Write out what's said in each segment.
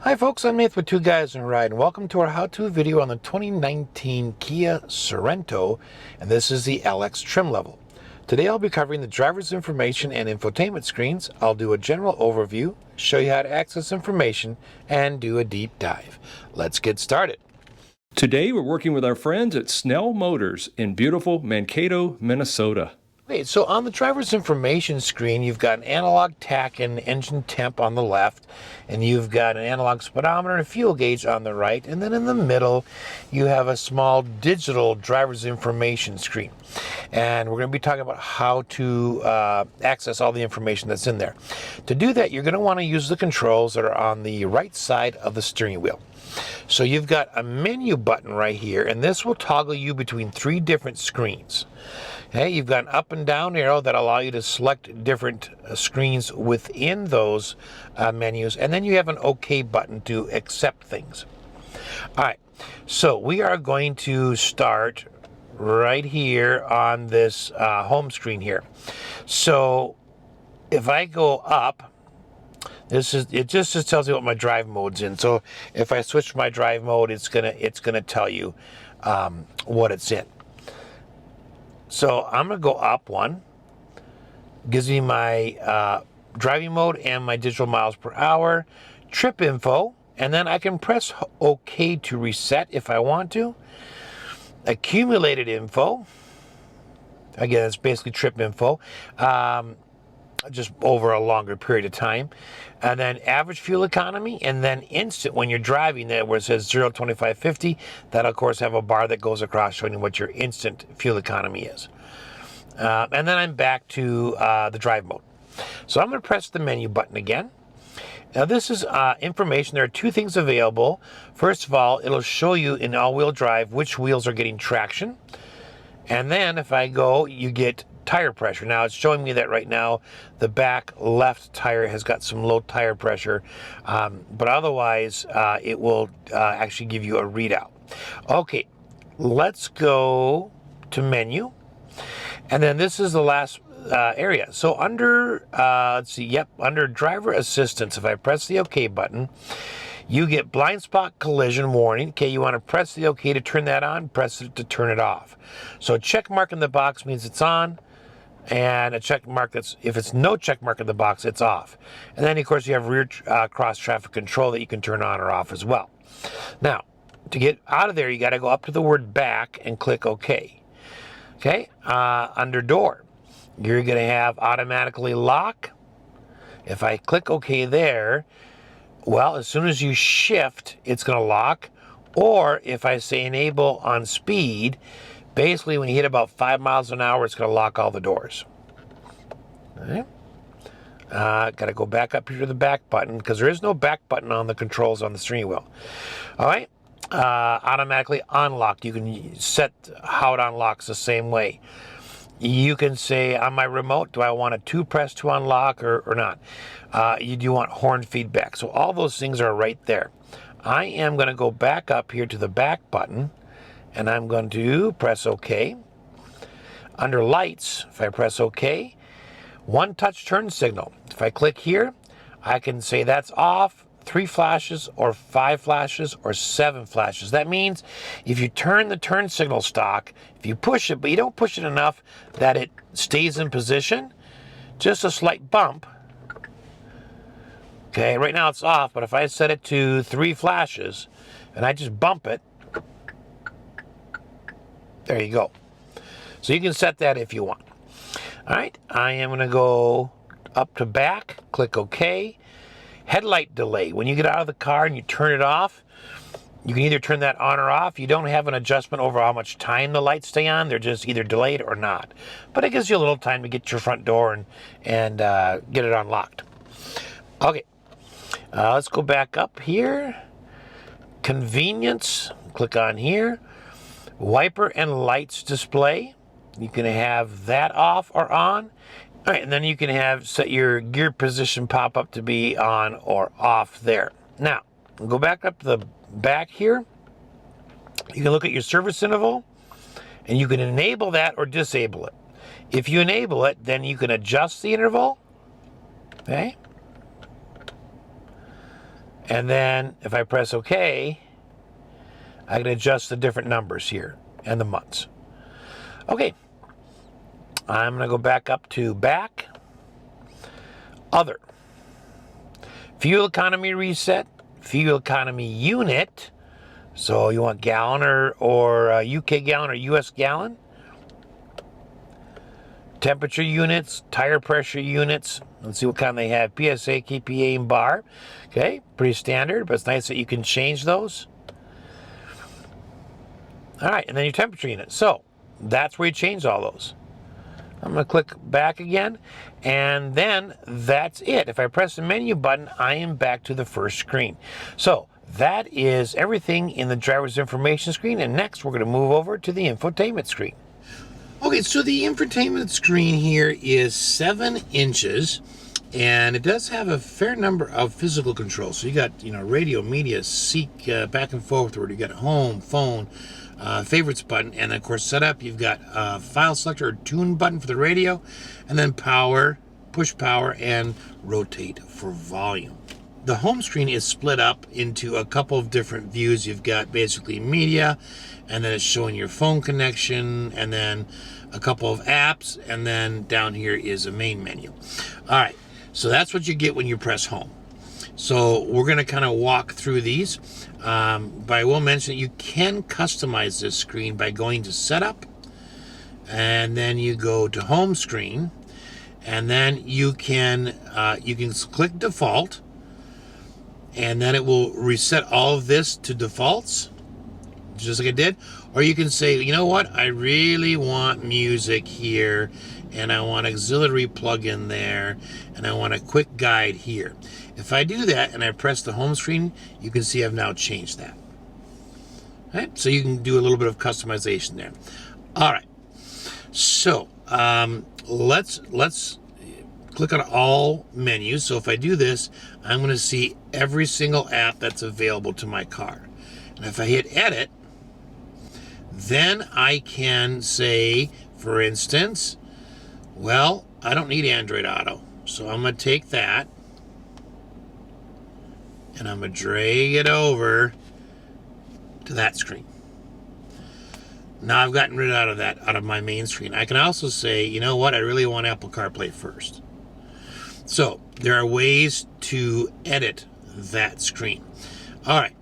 Hi folks, I'm Nate with Two Guys in a Ride, and welcome to our how-to video on the 2019 Kia Sorento, and this is the LX trim level. Today I'll be covering the driver's information and infotainment screens. I'll do a general overview, show you how to access information, and do a deep dive. Let's get started. Today we're working with our friends at Snell Motors in beautiful Mankato, Minnesota. Okay, so on the driver's information screen, you've got an analog tach and engine temp on the left, and you've got an analog speedometer and fuel gauge on the right, and then in the middle, you have a small digital driver's information screen. And we're going to be talking about how to access all the information that's in there. To do that, you're going to want to use the controls that are on the right side of the steering wheel. So you've got a menu button right here, and this will toggle you between three different screens. Okay, you've got an up and down arrow that allow you to select different screens within those menus, and then you have an OK button to accept things. All right, so we are going to start right here on this home screen here. So if I go up, it just tells you what my drive mode's in. So if I switch my drive mode, it's gonna tell you what it's in. So I'm gonna go up one. Gives me my driving mode and my digital miles per hour, trip info, and then I can press OK to reset if I want to. Accumulated info. Again, it's basically trip info. Just over a longer period of time. And then average fuel economy, and then instant when you're driving there where it says 0 to 25 50, that'll of course have a bar that goes across showing you what your instant fuel economy is. And then I'm back to the drive mode. So I'm going to press the menu button again. Now this is information. There are two things available. First of all, it'll show you in all-wheel drive which wheels are getting traction. And then if I go, you get tire pressure. Now it's showing me that right now the back left tire has got some low tire pressure, but otherwise it will actually give you a readout. Okay, let's go to menu, and then this is the last area. So under let's see, yep, under driver assistance, if I press the OK button, you get blind spot collision warning. Okay, you want to press the OK to turn that on, press it to turn it off. So a check mark in the box means it's on, and a check mark if it's no check mark in the box, it's off. And then of course you have rear cross traffic control that you can turn on or off as well. Now, to get out of there, you got to go up to the word back and click OK. Okay, under door, you're going to have automatically lock. If I click OK there, well, as soon as you shift, it's going to lock. Or if I say enable on speed, basically when you hit about 5 miles an hour, it's going to lock all the doors. All right. Got to go back up here to the back button because there is no back button on the controls on the steering wheel. All right. Automatically unlocked. You can set how it unlocks the same way. You can say on my remote, do I want a 2 press to unlock or not? You do want horn feedback. So all those things are right there. I am going to go back up here to the back button, and I'm going to press OK. Under lights, if I press OK, one touch turn signal. If I click here, I can say that's off, 3 flashes or 5 flashes or 7 flashes. That means if you turn the turn signal stock, if you push it, but you don't push it enough that it stays in position, just a slight bump. Okay, right now it's off, but if I set it to 3 flashes and I just bump it, there you go. So you can set that if you want. All right, I am going to go up to back, click OK. Headlight delay. When you get out of the car and you turn it off, you can either turn that on or off. You don't have an adjustment over how much time the lights stay on. They're just either delayed or not. But it gives you a little time to get to your front door and get it unlocked. Okay, let's go back up here. Convenience, click on here. Wiper and lights display. You can have that off or on. All right, and then you can set your gear position pop up to be on or off there. Now, go back up to the back here. You can look at your service interval, and you can enable that or disable it. If you enable it, then you can adjust the interval. Okay. And then if I press OK, I can adjust the different numbers here and the months. Okay, I'm going to go back up to back, other, fuel economy reset, fuel economy unit. So you want gallon or UK gallon or US gallon. Temperature units, tire pressure units. Let's see what kind they have. PSA, kPa, and bar. Okay, pretty standard, but it's nice that you can change those. All right, and then your temperature unit. So that's where you change all those. I'm going to click back again, and then that's it. If I press the menu button, I am back to the first screen. So that is everything in the driver's information screen, and next we're going to move over to the infotainment screen. Okay, so the infotainment screen here is 7 inches, and it does have a fair number of physical controls. So you got, radio, media, seek, back and forward. You got home, phone, favorites button, and of course setup. You've got a file selector or tune button for the radio, and then power, push power, and rotate for volume. The home screen is split up into a couple of different views. You've got basically media, and then it's showing your phone connection, and then a couple of apps, and then down here is a main menu. All right, so that's what you get when you press home. So we're going to kind of walk through these. But I will mention that you can customize this screen by going to setup, and then you go to home screen, and then you can click default, and then it will reset all of this to defaults, just like it did. Or you can say, you know what, I really want music here, and I want auxiliary plug-in there, and I want a quick guide here. If I do that and I press the home screen, you can see I've now changed that. All right, so you can do a little bit of customization there. All right, so let's click on all menus. So if I do this, I'm going to see every single app that's available to my car. And if I hit edit, then I can say, for instance, well, I don't need Android Auto. So I'm going to take that, and I'm going to drag it over to that screen. Now I've gotten rid of that out of my main screen. I can also say, you know what, I really want Apple CarPlay first. So there are ways to edit that screen. All right,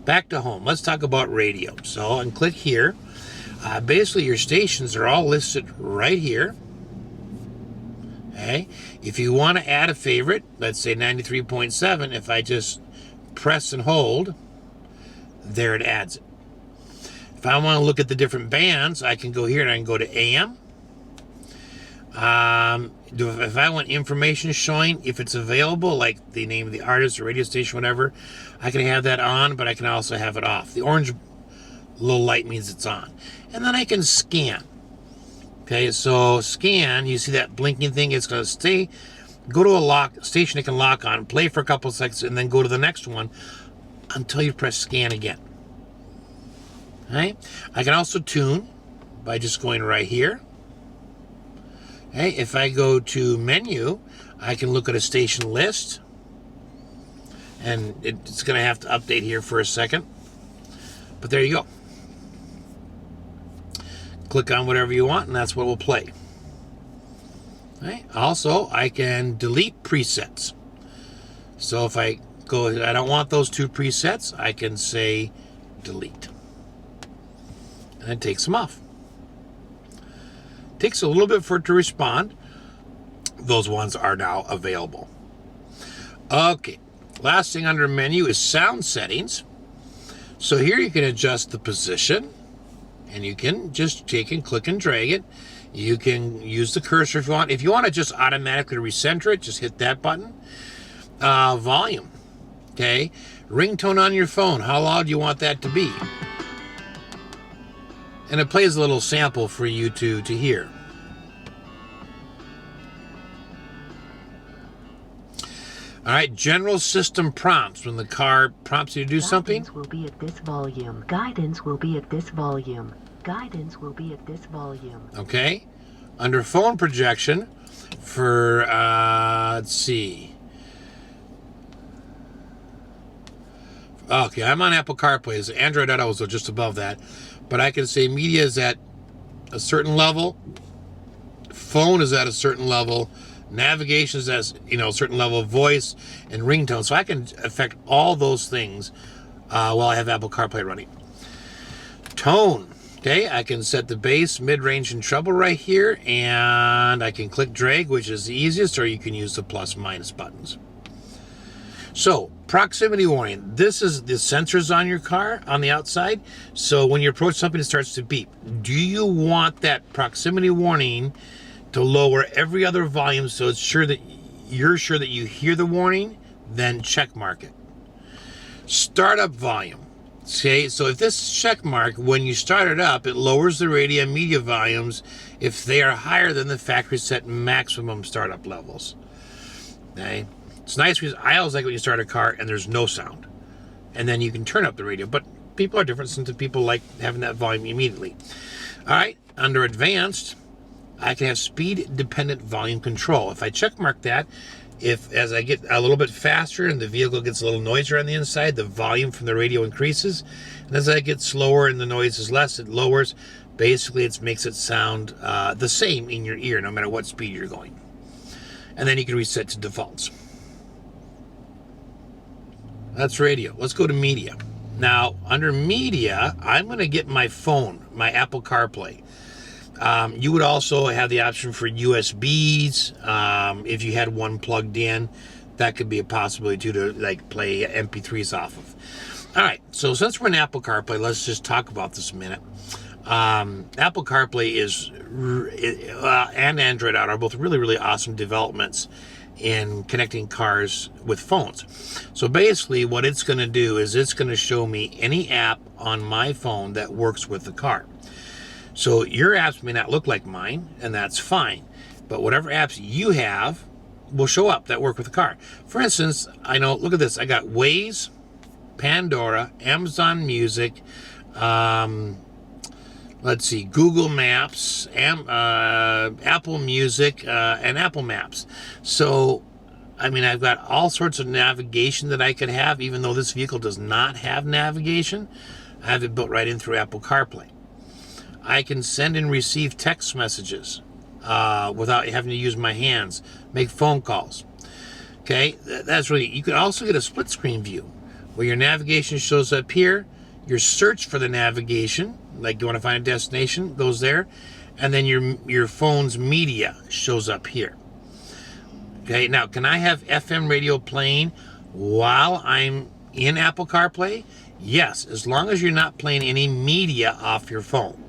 back to home. Let's talk about radio. So I can click here. Basically, your stations are all listed right here. Okay. If you want to add a favorite, let's say 93.7, if I just press and hold, there it adds it. If I want to look at the different bands, I can go here and I can go to AM. If I want information showing, if it's available, like the name of the artist or radio station, whatever, I can have that on, but I can also have it off. The orange little light means it's on. And then I can scan. Okay, so scan, you see that blinking thing, it's going to stay, go to a station it can lock on, play for a couple of seconds, and then go to the next one until you press scan again. Okay, I can also tune by just going right here. Okay, if I go to menu, I can look at a station list, and it's going to have to update here for a second, but there you go. Click on whatever you want, and that's what will play. Okay. Also, I can delete presets. So if I go, I don't want those 2 presets, I can say delete. And it takes them off. Takes a little bit for it to respond. Those ones are now available. Okay, last thing under menu is sound settings. So here you can adjust the position, and you can just take and click and drag it. You can use the cursor if you want. If you want to just automatically recenter it, just hit that button. Volume, okay? Ringtone on your phone, how loud do you want that to be? And it plays a little sample for you to hear. All right, general system prompts. When the car prompts you to do something. Guidance will be at this volume. Guidance will be at this volume. Guidance will be at this volume. Okay. Under phone projection, for, let's see. Okay, I'm on Apple CarPlay. So Android Auto is just above that. But I can say media is at a certain level. Phone is at a certain level. Navigation is at a certain level. Voice and ringtone. So I can affect all those things while I have Apple CarPlay running. Tone. Okay, I can set the bass, mid-range, and treble right here. And I can click drag, which is the easiest, or you can use the plus minus buttons. So, proximity warning. This is the sensors on your car on the outside. So when you approach something, it starts to beep. Do you want that proximity warning to lower every other volume so it's you're sure that you hear the warning? Then check mark it. Startup volume. Okay, so if this check mark, when you start it up, it lowers the radio and media volumes if they are higher than the factory set maximum startup levels. Okay. It's nice because I always like when you start a car and there's no sound. And then you can turn up the radio. But people are different. Some people like having that volume immediately. All right, under advanced, I can have speed-dependent volume control. If I check mark that, as I get a little bit faster and the vehicle gets a little noisier on the inside, the volume from the radio increases. And as I get slower and the noise is less, it lowers. Basically, it makes it sound the same in your ear, no matter what speed you're going. And then you can reset to defaults. That's radio. Let's go to media. Now, under media, I'm going to get my phone, my Apple CarPlay. You would also have the option for USBs. If you had one plugged in, that could be a possibility too, to like play MP3s off of. All right, so since we're in Apple CarPlay, let's just talk about this a minute. Apple CarPlay and Android Auto are both really, really awesome developments in connecting cars with phones. So basically what it's going to do is it's going to show me any app on my phone that works with the car. So your apps may not look like mine, and that's fine, but whatever apps you have will show up that work with the car. For instance, I know, look at this, I got Waze, Pandora, Amazon Music, let's see, Google Maps, Apple Music, and Apple Maps. So, I mean, I've got all sorts of navigation that I could have, even though this vehicle does not have navigation. I have it built right in through Apple CarPlay. I can send and receive text messages without having to use my hands, make phone calls. Okay, that's really, you can also get a split screen view where your navigation shows up here, your search for the navigation, like you want to find a destination, goes there, and then your phone's media shows up here. Okay, now can I have FM radio playing while I'm in Apple CarPlay? Yes, as long as you're not playing any media off your phone.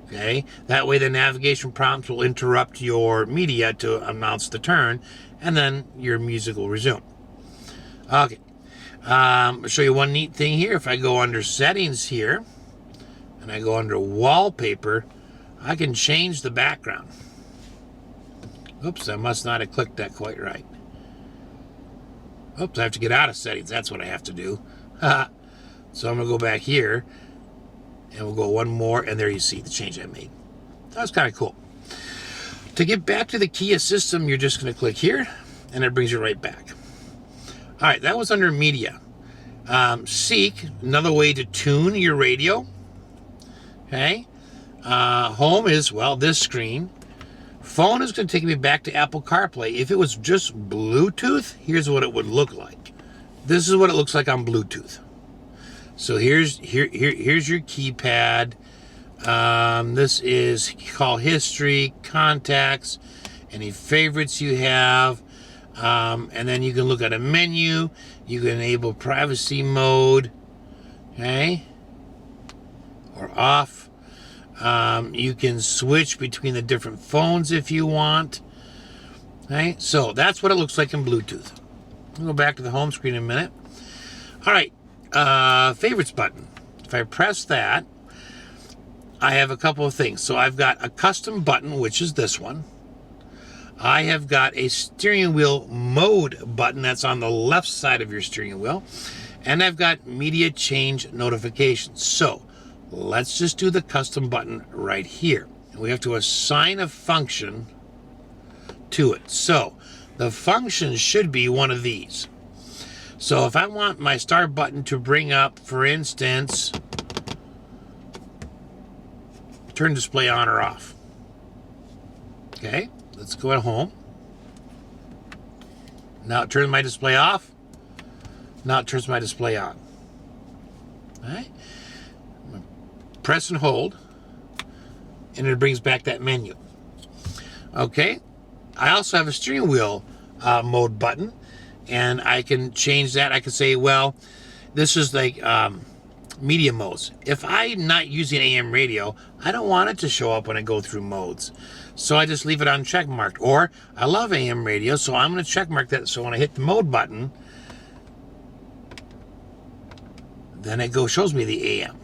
Okay, that way the navigation prompts will interrupt your media to announce the turn, and then your music will resume. Okay, I'll show you one neat thing here. If I go under settings here, and I go under wallpaper, I can change the background. Oops, I must not have clicked that quite right. Oops, I have to get out of settings. That's what I have to do. So I'm going to go back here, and we'll go one more, and there you see the change I made. That was kind of cool. To get back to the Kia system, you're just going to click here, and it brings you right back. All right, that was under media. Seek, another way to tune your radio. Okay. Home is, well, this screen. Phone is going to take me back to Apple CarPlay. If it was just Bluetooth, here's what it would look like. This is what it looks like on Bluetooth. So here's your keypad. This is call history, contacts, any favorites you have, and then you can look at a menu. You can enable privacy mode, okay, or off. You can switch between the different phones if you want. Okay, so that's what it looks like in Bluetooth. We'll go back to the home screen in a minute. All right, favorites button. If I press that, I have a couple of things. So I've got a custom button, which is this one. I have got a steering wheel mode button that's on the left side of your steering wheel. And I've got media change notifications. So let's just do the custom button right here. We have to assign a function to it. So the function should be one of these. So if I want my start button to bring up, for instance, turn display on or off. Okay, let's go at home. Now it turns my display off. Now it turns my display on. All right. Press and hold, and it brings back that menu. Okay. I also have a steering wheel mode button, and I can change that. I can say, well, this is like media modes. If I'm not using AM radio, I don't want it to show up when I go through modes. So I just leave it uncheck marked. Or I love AM radio, so I'm going to check mark that. So when I hit the mode button, then it shows me the AM.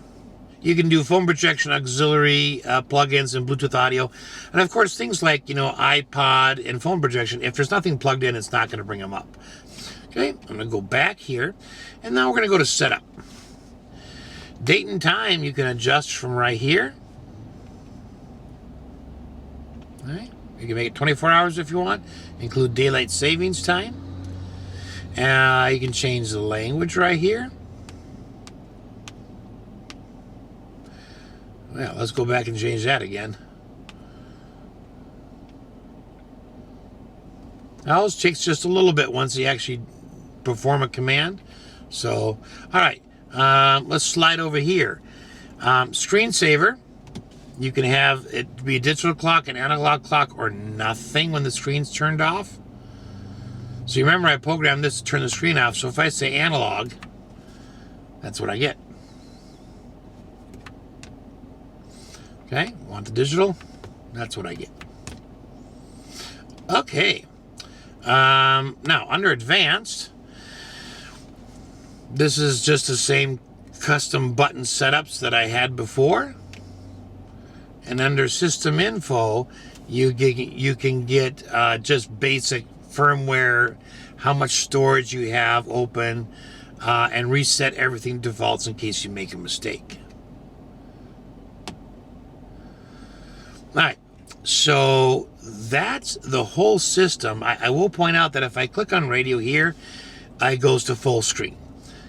You can do phone projection, auxiliary plugins, and Bluetooth audio. And of course, things like, iPod and phone projection, if there's nothing plugged in, it's not going to bring them up. Okay, I'm going to go back here, and now we're going to go to setup. Date and time, you can adjust from right here. All right, you can make it 24 hours if you want, include daylight savings time. You can change the language right here. Well, let's go back and change that again. Now, this takes just a little bit once you actually perform a command. So, all right, let's slide over here. Screensaver, you can have it be a digital clock, an analog clock, or nothing when the screen's turned off. So you remember I programmed this to turn the screen off. So if I say analog, that's what I get. Okay, want the digital? That's what I get. Okay. Now, under advanced, this is just the same custom button setups that I had before. And under system info, you can get just basic firmware, how much storage you have open, and reset everything defaults in case you make a mistake. All right, so that's the whole system. I will point out that if I click on radio here, it goes to full screen.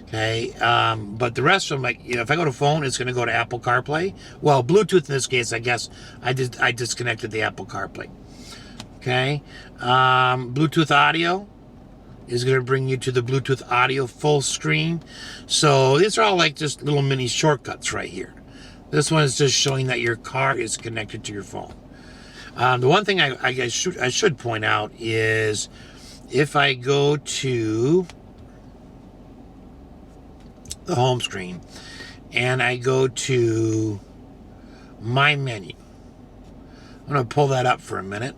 Okay, but the rest of them, like, if I go to phone, it's going to go to Apple CarPlay. Well, Bluetooth in this case, I guess I disconnected the Apple CarPlay. Okay, Bluetooth audio is going to bring you to the Bluetooth audio full screen. So these are all like just little mini shortcuts right here. This one is just showing that your car is connected to your phone. The one thing I should point out is if I go to the home screen and I go to my menu, I'm going to pull that up for a minute.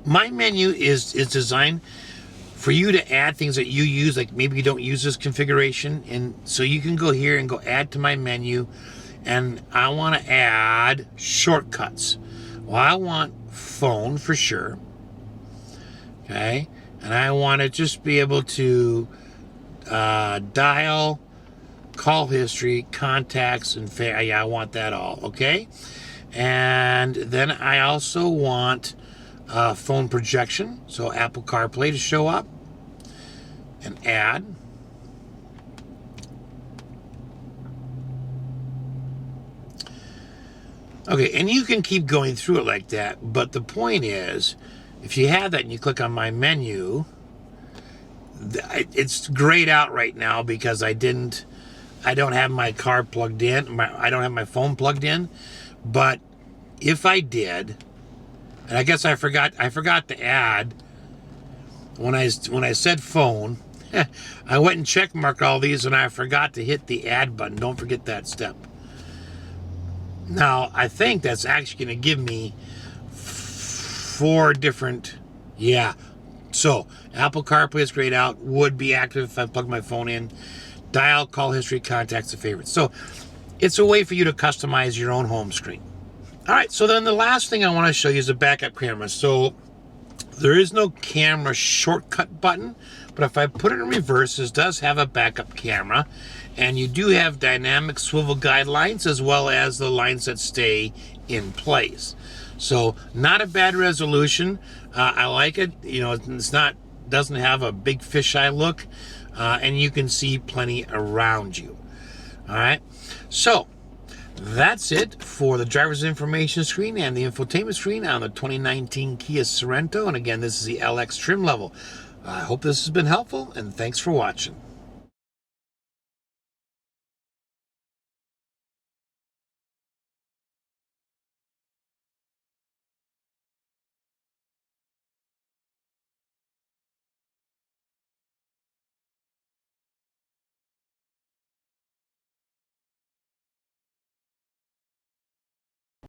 My menu is designed for you to add things that you use, like maybe you don't use this configuration, and so you can go here and go add to my menu, and I want to add shortcuts. Well, I want phone for sure, okay, and I want to just be able to dial, call history, contacts, and yeah, I want that all, okay, and then I also want phone projection, so Apple CarPlay to show up, and add. Okay, and you can keep going through it like that, but the point is, if you have that and you click on my menu, it's grayed out right now because I don't have my car plugged in, I don't have my phone plugged in, but if I did, and I guess I forgot to add when I said phone. I went and check marked all these and I forgot to hit the add button. Don't forget that step. Now I think that's actually going to give me 4 different. Yeah. So Apple CarPlay is grayed out. Would be active if I plug my phone in. Dial, call history, contacts, and favorites. So it's a way for you to customize your own home screen. All right, so then the last thing I want to show you is a backup camera. So there is no camera shortcut button, but if I put it in reverse, this does have a backup camera, and you do have dynamic swivel guidelines as well as the lines that stay in place. So not a bad resolution. I like it. It's not doesn't have a big fisheye look, and you can see plenty around you. All right, so that's it for the driver's information screen and the infotainment screen on the 2019 Kia Sorento. And again, this is the LX trim level. I hope this has been helpful, and thanks for watching.